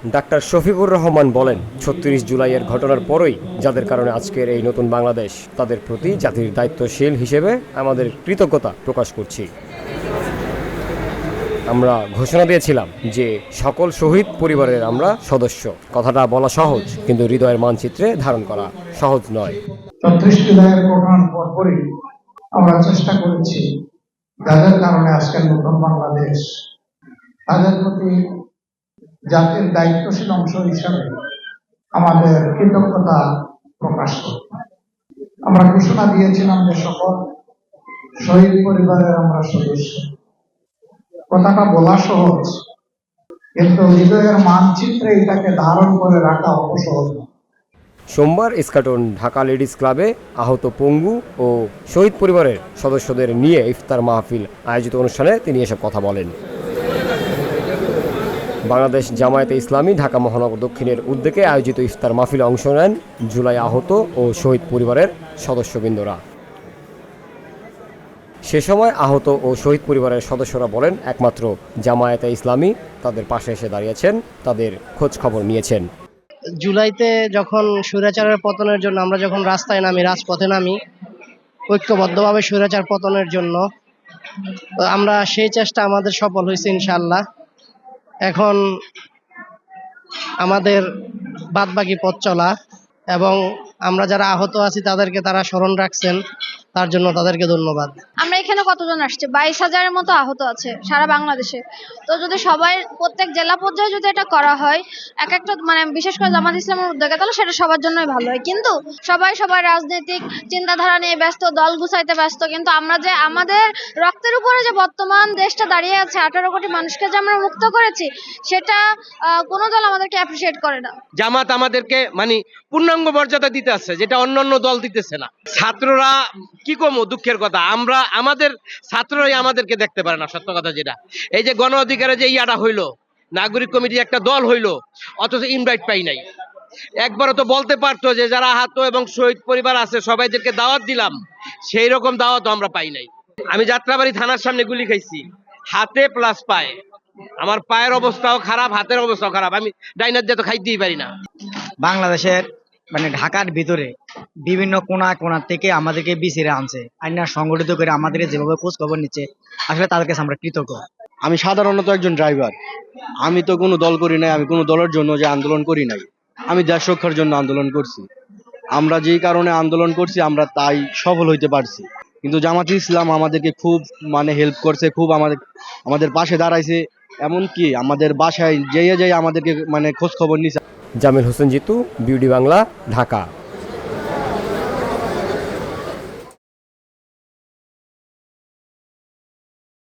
Doctor Shafiqur Rahman বলেন, ৩৬ জুলাইয়ের ঘটনার পরই যাদের কারণে আজকের এই নতুন বাংলাদেশ, তাদের প্রতি জাতির দায়িত্বশীল হিসেবে আমাদের কৃতজ্ঞতা প্রকাশ করছি। আমরা ঘোষণা দিয়েছিলাম যে সকল শহীদ পরিবারের আমরা সদস্য। কথাটা বলা সহজ, কিন্তু হৃদয়ের মানচিত্রে ধারণ করা সহজ নয়। ৩৬ জুলাইয়ের ঘটনার পরপরই আমরা চেষ্টা করেছি যাদের কারণে আজকের নতুন বাংলাদেশ, তাদের প্রতি জাতির দায়িত্বশীল অংশ হিসাবে আমাদের কৃতজ্ঞতা প্রকাশ করতে। আমরা ঘোষণা দিয়েছিলাম যে সকল শহীদ পরিবারের আমরা সদস্য। কথাটা বলা সহজ, কিন্তু হৃদয়ের মানচিত্রে এটাকে ধারণ করে রাখা অত সহজ নয়। সোমবার ইস্কাটন ঢাকা লেডিস ক্লাবে আহত পঙ্গু ও শহীদ পরিবারের সদস্যদের নিয়ে ইফতার মাহফিল আয়োজিত অনুষ্ঠানে তিনি এসব কথা বলেন। বাংলাদেশ জামায়াতে ইসলামী ঢাকা মহানগর দক্ষিণের উদ্যোগে আয়োজিত ইফতার মাহফিলে অংশ নেন জুলাই আহত ও শহীদ পরিবারের সদস্যবৃন্দরা। সে সময় আহত ও শহীদ পরিবারের সদস্যরা বলেন, একমাত্র জামায়াতে ইসলামী তাদের পাশে এসে দাঁড়িয়েছেন, তাদের খোঁজ খবর নিয়েছেন। জুলাইতে যখন স্বৈরাচারের পতনের জন্য আমরা যখন রাস্তায় নামি, রাজপথে নামি ঐক্যবদ্ধভাবে স্বৈরাচার পতনের জন্য, আমরা সেই চেষ্টা আমাদের সফল হয়েছে ইনশাআল্লাহ। এখন আমাদের বাদবাকি পথ চলা, এবং আমরা যারা আহত আছি তাদেরকে তারা স্মরণ রাখছেন, তার জন্য তাদেরকে ধন্যবাদ। আমরা এখানে কতজন আসছে? 22,000-এর মতো আহত আছে সারা বাংলাদেশে। তো যদি সবাই প্রত্যেক জেলা পর্যায়ে যদি এটা করা হয়, এক একটা বিশেষ করে জামাত ইসলামের উদ্যোগে, তাহলে সেটা সবার জন্যই ভালো হয়। কিন্তু সবাই সবার রাজনৈতিক চিন্তাধারা নিয়ে ব্যস্ত, দল গুছাইতে ব্যস্ত। কিন্তু আমরা যে আমাদের রক্তের উপরে যে বর্তমান দেশটা দাঁড়িয়ে আছে, 18 কোটি মানুষকে যে আমরা মুক্ত করেছি, সেটা কোনো দল আমাদেরকে অ্যাপ্রিসিয়েট করে না। জামাত আমাদেরকে পূর্ণাঙ্গ মর্যাদা দিতে আছে, যেটা অন্যান্য দল দিতেছে না। ছাত্ররা কি কমো দুঃখের কথা, আমাদের ছাত্ররাই আমাদেরকে দেখতে পারে না। সত্য কথা যেটা, এই যে গণ অধিকারে যে ইয়াটা হইলো, নাগরিক কমিটির একটা দল হইলো, অথচ ইনভাইট পাই নাই। একবারও তো বলতে পারতো যে যারা আহত এবং শহীদ পরিবার আছে সবাইদেরকে দাওয়াত দিলাম, সেই রকম দাওয়াতও আমরা পাই নাই। আমি যাত্রাবাড়ি থানার সামনে গুলি খাইছি, হাতে প্লাস পায়ে। আমার পায়ের অবস্থাও খারাপ, হাতের অবস্থাও খারাপ। আমি ডাইনার দিয়ে তো খাইতেই পারি না। বাংলাদেশের ঢাকার ভিতরে বিভিন্ন কোনা কোনা থেকে আমাদেরকে বিসিরে আনছে, আইনা সংগঠিত করে আমাদেরকে যেভাবে খোঁজ খবর নিচ্ছে, আসলে তাদের কাছে আমরা কৃতজ্ঞ। আমি সাধারণত একজন ড্রাইভার, আমি তো কোনো দল করি নাই, আমি কোনো দলের জন্য যে আন্দোলন করি নাই, আমি দেশ রক্ষার জন্য আন্দোলন করছি। আমরা যেই কারণে আন্দোলন করছি আমরা তাই সফল হইতে পারছি। কিন্তু জামাতে ইসলাম আমাদেরকে খুব হেল্প করছে, খুব আমাদের পাশে দাঁড়াইছে। এমনকি আমাদের বাসায় যেয়ে আমাদেরকে খোঁজ খবর নিছে। জামিল হোসেন জিতু, বিউডি বাংলা, ঢাকা।